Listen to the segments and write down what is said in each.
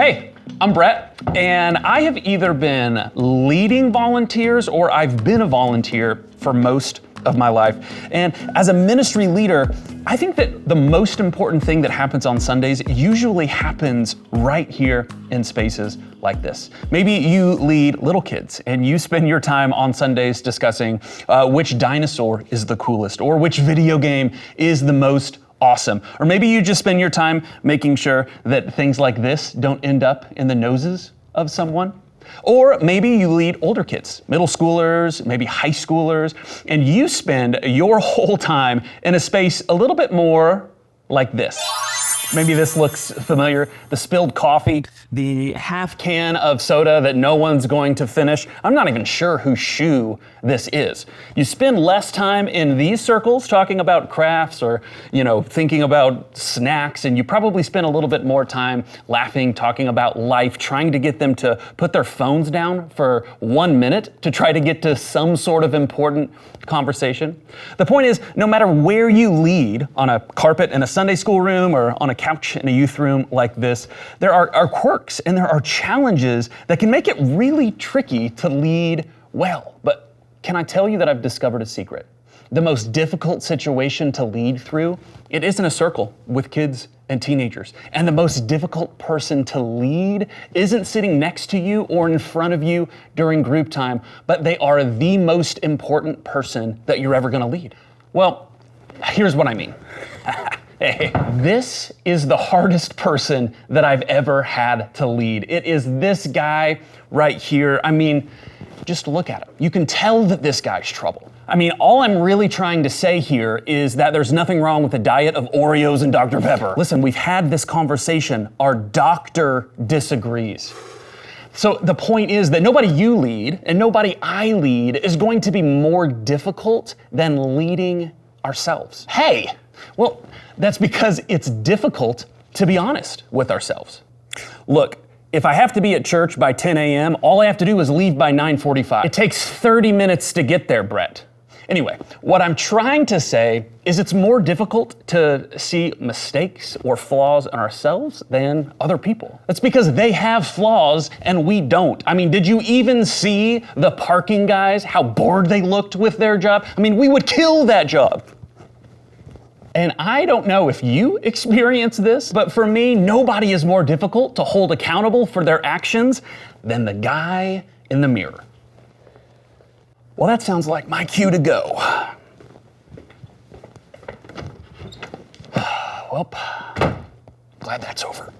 Hey, I'm Brett, and I have either been leading volunteers or I've been a volunteer for most of my life. And as a ministry leader, I think that the most important thing that happens on Sundays usually happens right here in spaces like this. Maybe you lead little kids and you spend your time on Sundays discussing which dinosaur is the coolest or which video game is the most awesome. Or maybe you just spend your time making sure that things like this don't end up in the noses of someone. Or maybe you lead older kids, middle schoolers, maybe high schoolers, and you spend your whole time in a space a little bit more like this. Maybe this looks familiar. The spilled coffee, the half can of soda that no one's going to finish. I'm not even sure whose shoe this is. You spend less time in these circles talking about crafts or, thinking about snacks, and you probably spend a little bit more time laughing, talking about life, trying to get them to put their phones down for 1 minute to try to get to some sort of important conversation. The point is, no matter where you lead, on a carpet in a Sunday school room or on a couch in a youth room like this, there are quirks and there are challenges that can make it really tricky to lead well. But can I tell you that I've discovered a secret? The most difficult situation to lead through, it isn't a circle with kids and teenagers. And the most difficult person to lead isn't sitting next to you or in front of you during group time, but they are the most important person that you're ever gonna lead. Well, here's what I mean. This is the hardest person that I've ever had to lead. It is this guy right here. I mean, just look at him. You can tell that this guy's trouble. I mean, all I'm really trying to say here is that there's nothing wrong with a diet of Oreos and Dr. Pepper. Listen, we've had this conversation. Our doctor disagrees. So the point is that nobody you lead and nobody I lead is going to be more difficult than leading ourselves. Hey, well, that's because it's difficult to be honest with ourselves. Look, if I have to be at church by 10 a.m., all I have to do is leave by 9:45. It takes 30 minutes to get there, Brett. Anyway, what I'm trying to say is it's more difficult to see mistakes or flaws in ourselves than other people. That's because they have flaws and we don't. I mean, did you even see the parking guys, how bored they looked with their job? I mean, we would kill that job. And I don't know if you experience this, but for me, nobody is more difficult to hold accountable for their actions than the guy in the mirror. Well, that sounds like my cue to go. Well, glad that's over.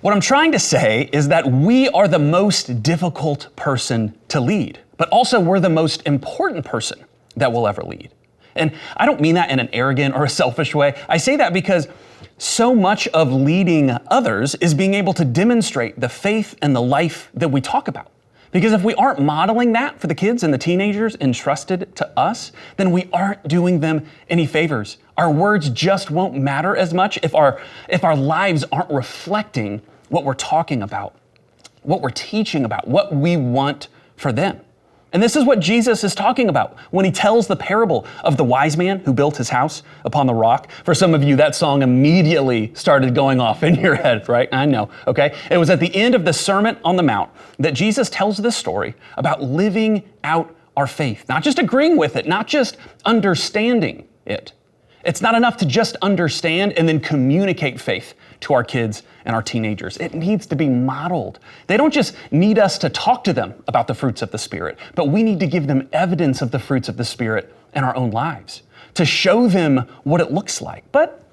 What I'm trying to say is that we are the most difficult person to lead, but also we're the most important person that will ever lead. And I don't mean that in an arrogant or a selfish way. I say that because so much of leading others is being able to demonstrate the faith and the life that we talk about. Because if we aren't modeling that for the kids and the teenagers entrusted to us, then we aren't doing them any favors. Our words just won't matter as much if our lives aren't reflecting what we're talking about, what we're teaching about, what we want for them. And this is what Jesus is talking about when he tells the parable of the wise man who built his house upon the rock. For some of you, that song immediately started going off in your head, right? I know, okay? It was at the end of the Sermon on the Mount that Jesus tells this story about living out our faith, not just agreeing with it, not just understanding it. It's not enough to just understand and then communicate faith to our kids and our teenagers. It needs to be modeled. They don't just need us to talk to them about the fruits of the Spirit, but we need to give them evidence of the fruits of the Spirit in our own lives, to show them what it looks like. But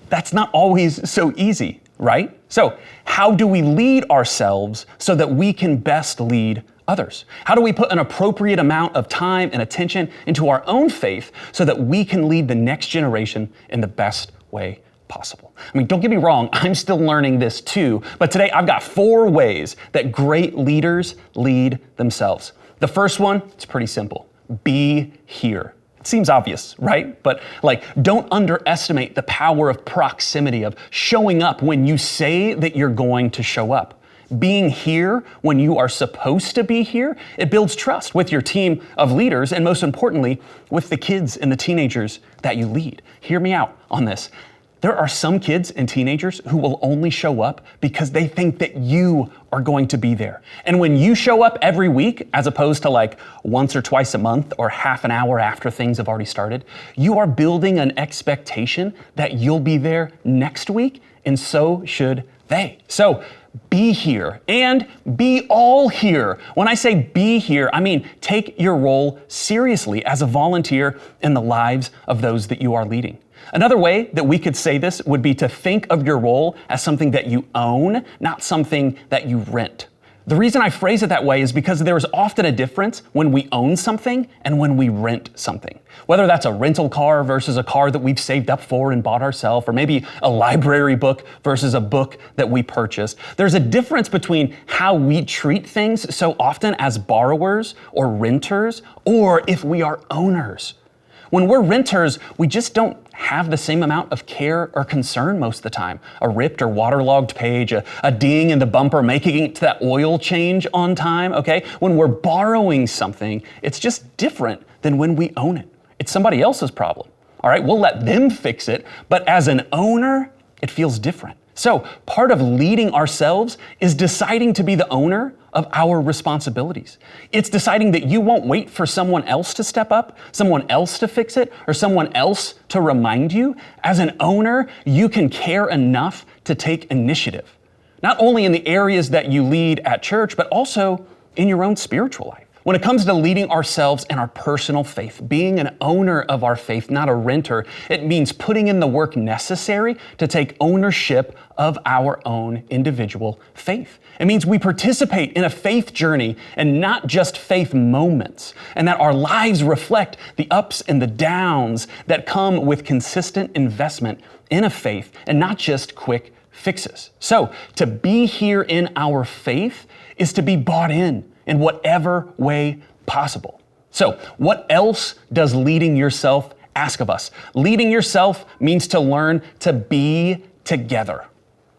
that's not always so easy, right? So how do we lead ourselves so that we can best lead others? How do we put an appropriate amount of time and attention into our own faith so that we can lead the next generation in the best way possible? I mean, don't get me wrong, I'm still learning this too, but today I've got 4 ways that great leaders lead themselves. The first one, it's pretty simple. Be here. It seems obvious, right? But don't underestimate the power of proximity, of showing up when you say that you're going to show up. Being here when you are supposed to be here, it builds trust with your team of leaders and most importantly, with the kids and the teenagers that you lead. Hear me out on this. There are some kids and teenagers who will only show up because they think that you are going to be there. And when you show up every week, as opposed to like once or twice a month or half an hour after things have already started, you are building an expectation that you'll be there next week, and so should they. So be here and be all here. When I say be here, I mean take your role seriously as a volunteer in the lives of those that you are leading. Another way that we could say this would be to think of your role as something that you own, not something that you rent. The reason I phrase it that way is because there is often a difference when we own something and when we rent something. Whether that's a rental car versus a car that we've saved up for and bought ourselves, or maybe a library book versus a book that we purchased. There's a difference between how we treat things so often as borrowers or renters, or if we are owners. When we're renters, we just don't have the same amount of care or concern most of the time. A ripped or waterlogged page, a ding in the bumper, making it to that oil change on time, okay? When we're borrowing something, it's just different than when we own it. It's somebody else's problem, all right? We'll let them fix it, but as an owner, it feels different. So part of leading ourselves is deciding to be the owner of our responsibilities. It's deciding that you won't wait for someone else to step up, someone else to fix it, or someone else to remind you. As an owner, you can care enough to take initiative, not only in the areas that you lead at church, but also in your own spiritual life. When it comes to leading ourselves in our personal faith, being an owner of our faith, not a renter, it means putting in the work necessary to take ownership of our own individual faith. It means we participate in a faith journey and not just faith moments, and that our lives reflect the ups and the downs that come with consistent investment in a faith and not just quick fixes. So to be here in our faith is to be bought in whatever way possible. So what else does leading yourself ask of us? Leading yourself means to learn to be together.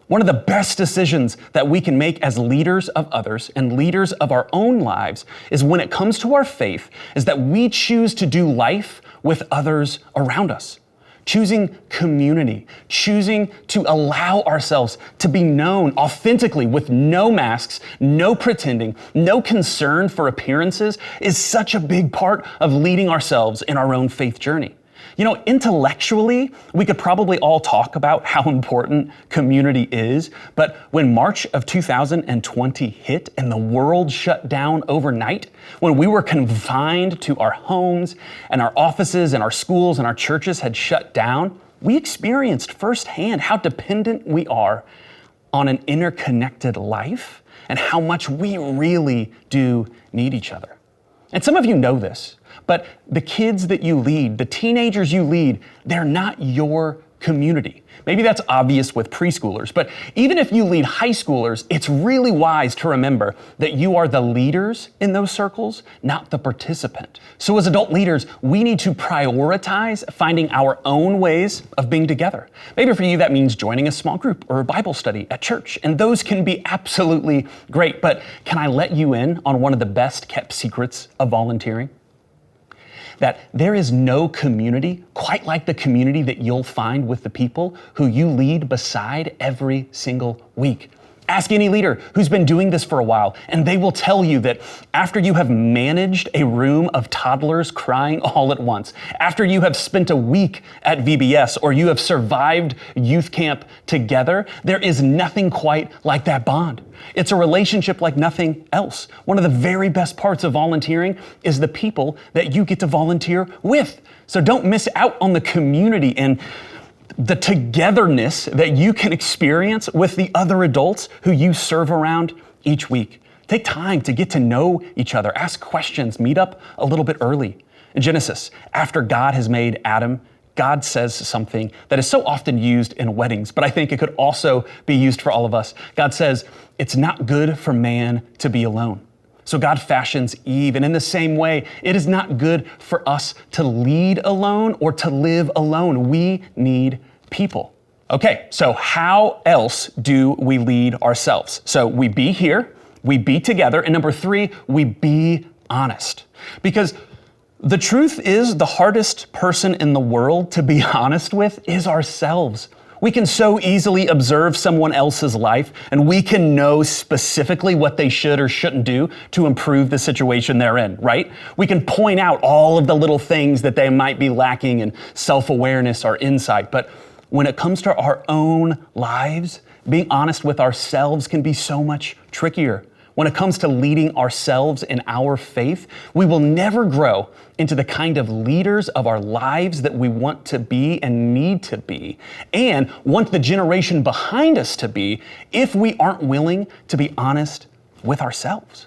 One of the best decisions that we can make as leaders of others and leaders of our own lives is when it comes to our faith, is that we choose to do life with others around us. Choosing community, choosing to allow ourselves to be known authentically with no masks, no pretending, no concern for appearances is such a big part of leading ourselves in our own faith journey. You know, intellectually, we could probably all talk about how important community is, but when March of 2020 hit and the world shut down overnight, when we were confined to our homes and our offices and our schools and our churches had shut down, we experienced firsthand how dependent we are on an interconnected life and how much we really do need each other. And some of you know this, but the kids that you lead, the teenagers you lead, they're not your community. Maybe that's obvious with preschoolers, but even if you lead high schoolers, it's really wise to remember that you are the leaders in those circles, not the participant. So as adult leaders, we need to prioritize finding our own ways of being together. Maybe for you that means joining a small group or a Bible study at church, and those can be absolutely great, but can I let you in on one of the best kept secrets of volunteering? That there is no community quite like the community that you'll find with the people who you lead beside every single week. Ask any leader who's been doing this for a while, and they will tell you that after you have managed a room of toddlers crying all at once, after you have spent a week at VBS or you have survived youth camp together, there is nothing quite like that bond. It's a relationship like nothing else. One of the very best parts of volunteering is the people that you get to volunteer with. So don't miss out on the community and the togetherness that you can experience with the other adults who you serve around each week. Take time to get to know each other, ask questions, meet up a little bit early. In Genesis, after God has made Adam, God says something that is so often used in weddings, but I think it could also be used for all of us. God says, it's not good for man to be alone. So God fashions Eve, and in the same way, it is not good for us to lead alone or to live alone. We need people. Okay, so how else do we lead ourselves? So we be here, we be together, and number 3, we be honest. Because the truth is the hardest person in the world to be honest with is ourselves. We can so easily observe someone else's life, and we can know specifically what they should or shouldn't do to improve the situation they're in, right? We can point out all of the little things that they might be lacking in self-awareness or insight. But when it comes to our own lives, being honest with ourselves can be so much trickier. When it comes to leading ourselves in our faith, we will never grow into the kind of leaders of our lives that we want to be and need to be, and want the generation behind us to be, if we aren't willing to be honest with ourselves.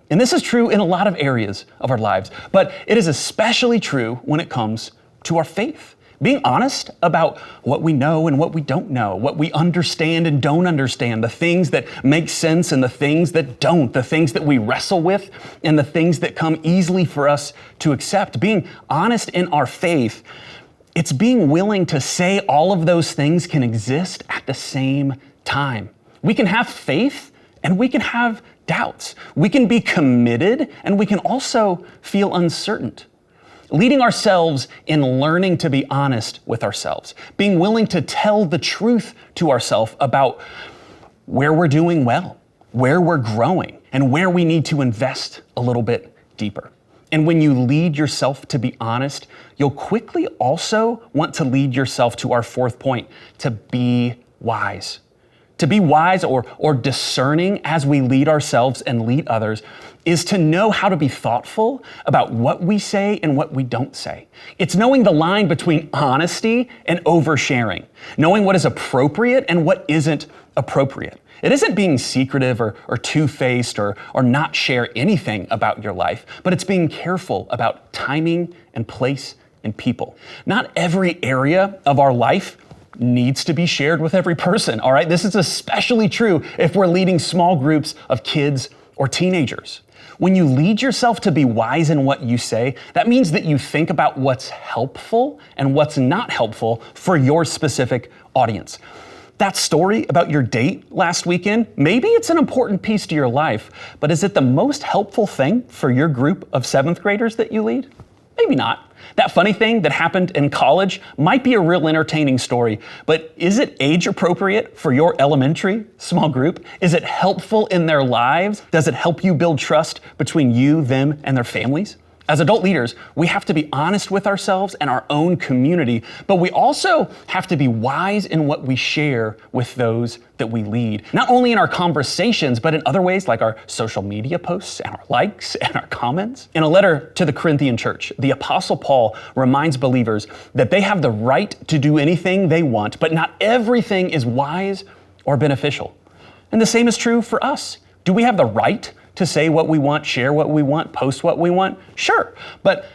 And this is true in a lot of areas of our lives, but it is especially true when it comes to our faith. Being honest about what we know and what we don't know, what we understand and don't understand, the things that make sense and the things that don't, the things that we wrestle with and the things that come easily for us to accept. Being honest in our faith, it's being willing to say all of those things can exist at the same time. We can have faith and we can have doubts. We can be committed and we can also feel uncertain. Leading ourselves in learning to be honest with ourselves, being willing to tell the truth to ourselves about where we're doing well, where we're growing, and where we need to invest a little bit deeper. And when you lead yourself to be honest, you'll quickly also want to lead yourself to our fourth point, to be wise. To be wise or discerning as we lead ourselves and lead others is to know how to be thoughtful about what we say and what we don't say. It's knowing the line between honesty and oversharing, knowing what is appropriate and what isn't appropriate. It isn't being secretive or two-faced or not share anything about your life, but it's being careful about timing and place and people. Not every area of our life needs to be shared with every person, all right? This is especially true if we're leading small groups of kids or teenagers. When you lead yourself to be wise in what you say, that means that you think about what's helpful and what's not helpful for your specific audience. That story about your date last weekend, maybe it's an important piece to your life, but is it the most helpful thing for your group of seventh graders that you lead? Maybe not. That funny thing that happened in college might be a real entertaining story, but is it age appropriate for your elementary small group? Is it helpful in their lives? Does it help you build trust between you, them, and their families? As adult leaders, we have to be honest with ourselves and our own community, but we also have to be wise in what we share with those that we lead. Not only in our conversations, but in other ways like our social media posts and our likes and our comments. In a letter to the Corinthian church, the Apostle Paul reminds believers that they have the right to do anything they want, but not everything is wise or beneficial. And the same is true for us. Do we have the right to say what we want, share what we want, post what we want? Sure. But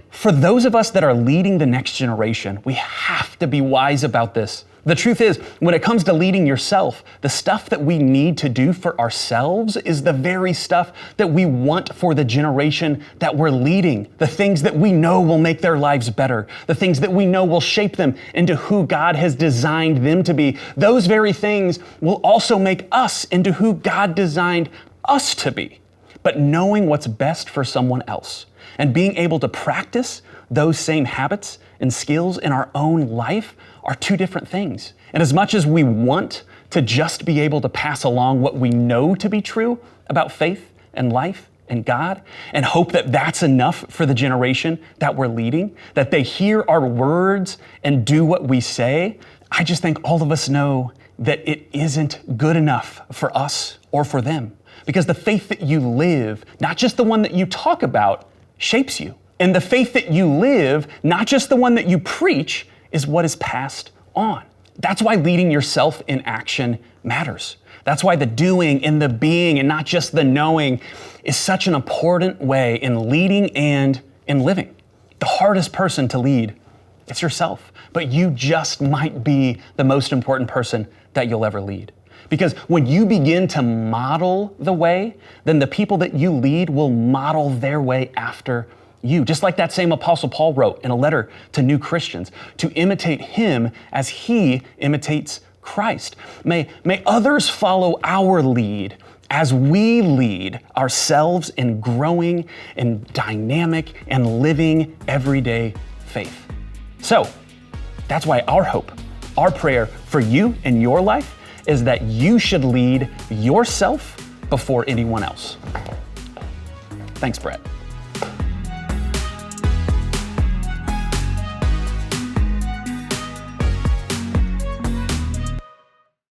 for those of us that are leading the next generation, we have to be wise about this. The truth is, when it comes to leading yourself, the stuff that we need to do for ourselves is the very stuff that we want for the generation that we're leading. The things that we know will make their lives better. The things that we know will shape them into who God has designed them to be. Those very things will also make us into who God designed us to be. But knowing what's best for someone else and being able to practice those same habits and skills in our own life are two different things. And as much as we want to just be able to pass along what we know to be true about faith and life and God, and hope that that's enough for the generation that we're leading, that they hear our words and do what we say, I just think all of us know that it isn't good enough for us or for them. Because the faith that you live, not just the one that you talk about, shapes you. And the faith that you live, not just the one that you preach, is what is passed on. That's why leading yourself in action matters. That's why the doing and the being and not just the knowing is such an important way in leading and in living. The hardest person to lead, it's yourself. But you just might be the most important person that you'll ever lead. Because when you begin to model the way, then the people that you lead will model their way after you. Just like that same Apostle Paul wrote in a letter to new Christians, to imitate him as he imitates Christ. May others follow our lead as we lead ourselves in growing and dynamic and living everyday faith. So that's why our hope Our prayer for you in your life is that you should lead yourself before anyone else. Thanks, Brett.